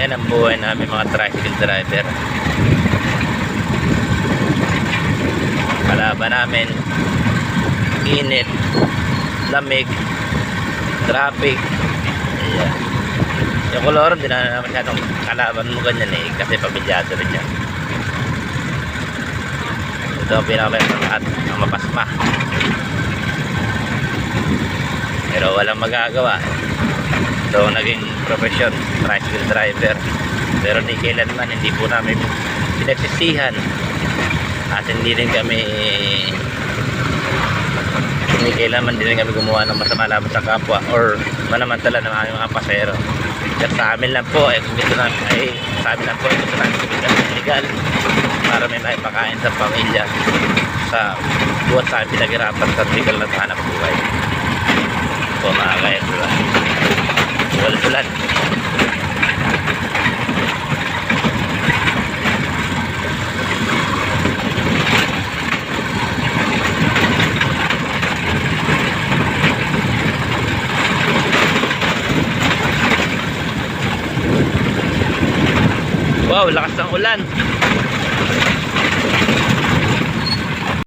Yan ang buhay namin mga tricycle driver. Kalaban namin init, lamig, traffic. Ayan. Yung kolor hindi na masyadong kalaban mo ganyan eh, kasi pamilyado rin yan. Ito ang pinaka-lahat ang mapasma, pero walang magagawa. So naging profession, tricycle driver. Pero ni kailanman hindi po namin pinagsisihan, at hindi kailanman din kami gumawa ng masama laban sa kapwa or manamantala ng aming mga pasero. Kasi sa amin lang po gusto namin, sa amin lang po gusto namin kumita ng legal para may maipakain sa pamilya, sa buhat sa amin pinaghirapan sa legal na hanap buhay po mga kaidol. Ulan. Wow, lakas ng ulan.